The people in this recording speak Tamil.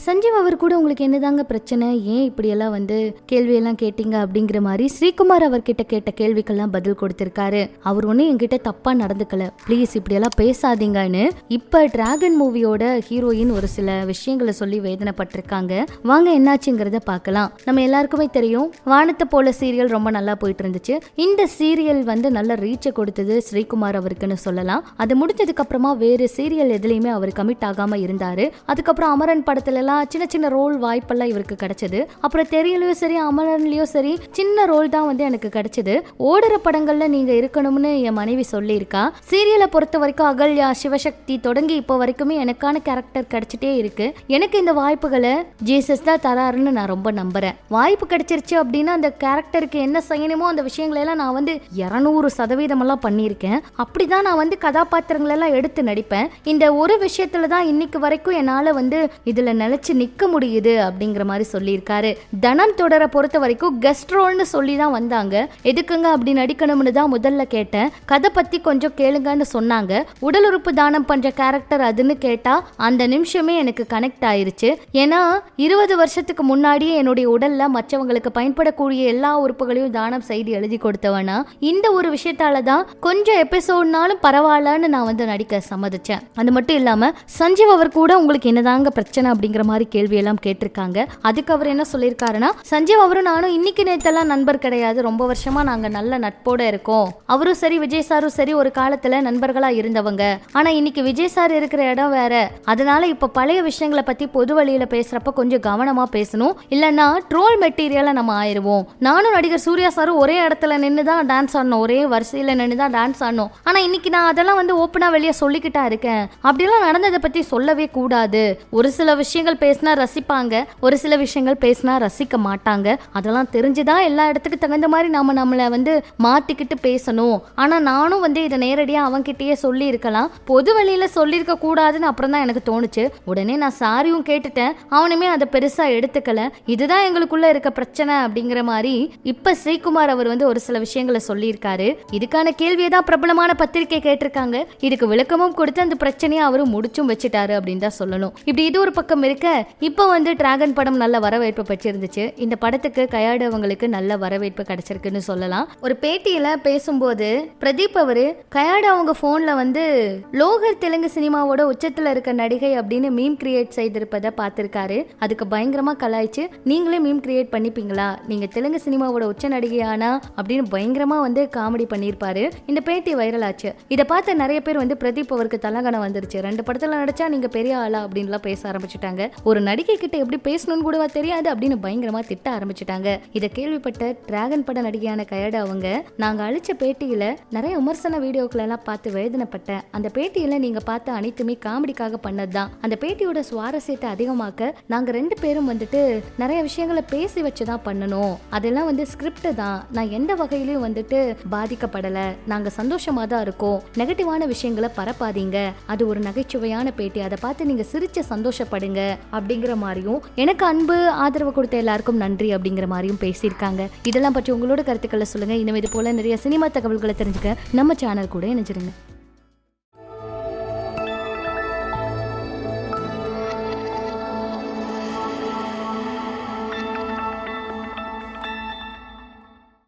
சஞ்சீவ் அவர் கூட உங்களுக்கு என்னதாங்க பிரச்சனை, ஏன் இப்படியெல்லாம் வந்து கேள்வியெல்லாம் கேட்டீங்க அப்படிங்கிற மாதிரி ஸ்ரீகுமார் அவர்கிட்ட கேட்ட கேள்விக்கெல்லாம் பதில் கொடுத்திருக்காரு. அவர் ஒன்னும் என்கிட்ட தப்பா நடந்துக்கல, ப்ளீஸ் இப்படியெல்லாம் பேசாதீங்கன்னு இப்ப டிராகன் மூவியோட ஹீரோயின் ஒரு சில விஷயங்களை சொல்லி வேதனைப்பட்டிருக்காங்க. வாங்க என்னாச்சுங்கிறத பார்க்கலாம். நம்ம எல்லாருக்குமே தெரியும் வானத்தை போல சீரியல் ரொம்ப நல்லா போயிட்டு இருந்துச்சு. இந்த சீரியல் வந்து நல்ல ரீச்சை கொடுத்தது ஸ்ரீகுமார் அவருக்குன்னு சொல்லலாம். அது முடிஞ்சதுக்கு அப்புறமா வேறு சீரியல் எதுலையுமே அவர் கமிட் ஆகாம இருந்தாரு. அதுக்கப்புறம் அமரன் படத்துல எல்லாம் சின்ன சின்ன ரோல் வாய்ப்பெல்லாம் இவருக்கு கிடைச்சது. அப்புறம் தெரியலையோ சரி அமரன்லயோ சரி சின்ன ரோல் தான் வந்து எனக்கு கிடைச்சது. ஓடுற படங்கள்ல நீங்க இருக்கணும்னு என் மனைவி சொல்லியிருக்கா. சீரியலை பொறுத்த வரைக்கும் அகல்யா, சிவசக்தி தொடங்கி இப்போ வரைக்குமே எனக்கான கேரக்டர் கிடைச்சிட்டே இருக்கு. எனக்கு இந்த வாய்ப்புகளை ஜீசஸ் தான் தராருன்னு நான் ரொம்ப நம்புறேன். வாய்ப்பு கிடைச்சிருச்சு அப்படின்னா அந்த கேரக்டருக்கு என்ன செய்யணுமோ அந்த விஷயங்களை எல்லாம் நான் வந்து 200% எல்லாம் பண்ணியிருக்கேன். அப்படிதான் நான் வந்து கதாபாத்திரங்கள் எல்லாம் எடுத்து நடிப்பேன். இந்த ஒரு விஷயத்துலதான் இன்னைக்கு வரைக்கும் என்னால வந்து இதுல நிலைச்சு நிக்க முடியுது அப்படிங்கிற மாதிரி சொல்லியிருக்காரு. தனம் தொடர பொறுத்த வரைக்கும் கெஸ்ட் ரோல்னு சொல்லி தான் வந்தாங்க. எதுக்குங்க அப்படி நடிக்கணும்னு தான் முதல்ல கேட்டேன். கதை பத்தி கொஞ்சம் கேளுங்கன்னு சொன்னாங்க. உடல் உறுப்பு தானம் பண்ற கேரக்டர் அதுன்னு கேட்டா அந்த நிமிஷமே எனக்கு கனெக்ட் ஆயிருச்சு. ஏன்னா 20 வருஷத்துக்கு முன்னாடியே என்னுடைய உடல்ல மற்றவங்களுக்கு பயன்படக்கூடிய எல்லா உறுப்புகளையும் தானம் செய்து எழுதி கொடுத்தவனா இந்த ஒரு விஷயத்தால தான் கொஞ்சம் எபிசோட்னாலும் பரவாயில்லன்னு நான் வந்து நடிக்க சம்மதிச்சேன். அது மட்டும் இல்லாம சஞ்சீவ் அவர் கூட உங்களுக்கு என்னதாங்க பிரச்சனை அப்படிங்கிற மாதிரி கேள்வி எல்லாம் கேட்டிருக்காங்க. அதுக்கு அவர் என்ன சொல்லியிருக்காருன்னா, சஞ்சீவ் அவரும் நானும் இன்னைக்கு நேத்தெல்லாம் நண்பர் கிடையாது, ரொம்ப வருஷமா நாங்க நல்ல நட்போட இருக்கோம். அவரும் சரி விஜய் சாரும் சரி ஒரு காலத்துல நண்பர்களா இருந்தவங்க. ஆனா இன்னைக்கு விஜய் சார் இருக்கிற இடம் வேற. அதனால இப்ப பழைய விஷயங்களை பத்தி பொது வழியில பேசுறப்ப கொஞ்சம் கவனமா பேசணும், இல்லன்னா ட்ரோல் மெட்டீரியலா நம்ம ஆயிருவோம். நானும் நடிகர் சூர்யா சாரும் ஒரே இடத்துல நின்னுதான் டான்ஸ் ஆடணும், ஒரே வரிசையில நின்னுதான் டான்ஸ் ஆடணும். ஆனா இன்னைக்கு நான் அதெல்லாம் வந்து ஓப்பனா வெளியே சொல்லிக்கிட்டா இருக்கேன். அப்படியெல்லாம் நடந்ததை பத்தி சொல்லவே கூடாது. ஒரு சில விஷயங்கள் பேசினா ரசிப்பாங்க, ஒரு சில விஷயங்கள் பேசினா ரசிக்க மாட்டாங்க. அதெல்லாம் தெரிஞ்சுதான் எல்லா இடத்துக்கு தகுந்த மாதிரி நாம நம்மளை வந்து மாத்திக்கிட்டு பேசணும். ஆனா நானும் வந்து இதை நேரடியா அவன்கிட்டயே சொல்லி இருக்கலாம், பொது வழியில சொல்லியிருக்க கூடாதுன்னு அப்புறம் தான் எனக்கு தோணுச்சு. உடனே நான் சாரியும் கேட்டுட்டேன். அவனுமே அதை பெருசா எடுத்துக்கல. இதுதான் எங்களுக்குள்ள இருக்க பிரச்சனை அப்படிங்கிற மாதிரி இப்ப ஸ்ரீகுமார் அவர் வந்து ஒரு சில விஷயங்களை சொல்லியிருக்காரு. இதுக்கான கேள்வியை தான் பிரபலமான பத்திரிகை கேட்டிருக்காங்க. இதுக்கு விளக்கமும் கொடுத்து அந்த பிரச்சனையை அவரு முடிச்சும் வச்சுட்டாரு அப்படின்னு தான் சொல்லணும். இப்படி இது ஒரு பக்கம் இருக்க, இப்போ வந்து டிராகன் படம் நல்ல வரவேற்பு பெற்றிருந்துச்சு. இந்த படத்துக்கு கயாடவங்களுக்கு நல்ல வரவேற்பு கிடைச்சிருக்குன்னு சொல்லலாம். ஒரு பேட்டியில பேசும்போது பிரதீப் அவரு கயாட அவங்க போன்ல வந்து லோகர் தெலுங்கு சினிமாவோட உச்சத்துல இருக்க நடிகை அப்படின்னு மீம் கிரியேட் செய்திருப்பதை பார்த்திருக்காரு. அதுக்கு பயங்கரமா கலாய்ச்சு, நீங்களே மீம் கிரியேட் பண்ணிப்பீங்களா, நீங்க தெலுங்கு சினிமாவோட உச்ச நடிகையானா அப்படின்னு பயங்கரமா வந்து காமெடி பண்ணியிருப்பாரு. இந்த பேட்டி வைரல் ஆச்சு. இதை பார்த்து நிறைய பேர் வந்து பிரதீப் அவருக்கு தலகணம் வந்துருச்சு. 2 படத்துல நடிச்சா நீங்க பெரிய ஆளா அப்படின்லாம் பேச ஆரம்பிச்சுட்டாங்க. ஒரு நடிகை கிட்ட எப்படி பேசணும்னு கூடவா தெரியாது அப்படின்னு பயங்கரமா திட்ட ஆரம்பிச்சுட்டாங்க. இதை கேள்விப்பட்ட டிராகன் பட நடிகையான கயட அவங்க, நாங்க அழிச்ச பேட்டியில நிறைய விமர்சன வீடியோக்கள் எல்லாம் பார்த்து வேதனைப்பட்டேன். அந்த பேட்டியில நீங்க பார்த்த அனைத்துமே காமெடிக்காக பண்ணதுதான். அந்த பேட்டியோட சுவாரஸ்யத்தை அதிகமாக்க நாங்க 2 பேரும் வந்துட்டு நிறைய விஷயங்களை பேசி வச்சுதான் பண்ணணும். அதெல்லாம் வந்து ஸ்கிரிப்ட் தான். நான் எந்த வகையிலயும் வந்துட்டு பாதிக்கப்படல. நாங்க சந்தோஷமா தான் இருக்கோம். நெகட்டிவான விஷயங்களை பரப்பாதீங்க. அது ஒரு நகைச்சுவையான பேட்டி. அதை பார்த்து நீங்க சிரிச்ச சந்தோஷப்படுங்க அப்படிங்கிற மாதிரியும், எனக்கு அன்பு ஆதரவு கொடுத்த எல்லாருக்கும் நன்றி அப்படிங்கிற மாதிரியும் பேசியிருக்காங்க. இதெல்லாம் பற்றி உங்களோட கருத்துக்களை சொல்லுங்க. இன்னும் இது போல நிறைய சினிமா தகவல்களை தெரிஞ்சுக்க நம்ம சேனல் கூட இணைஞ்சிருங்க.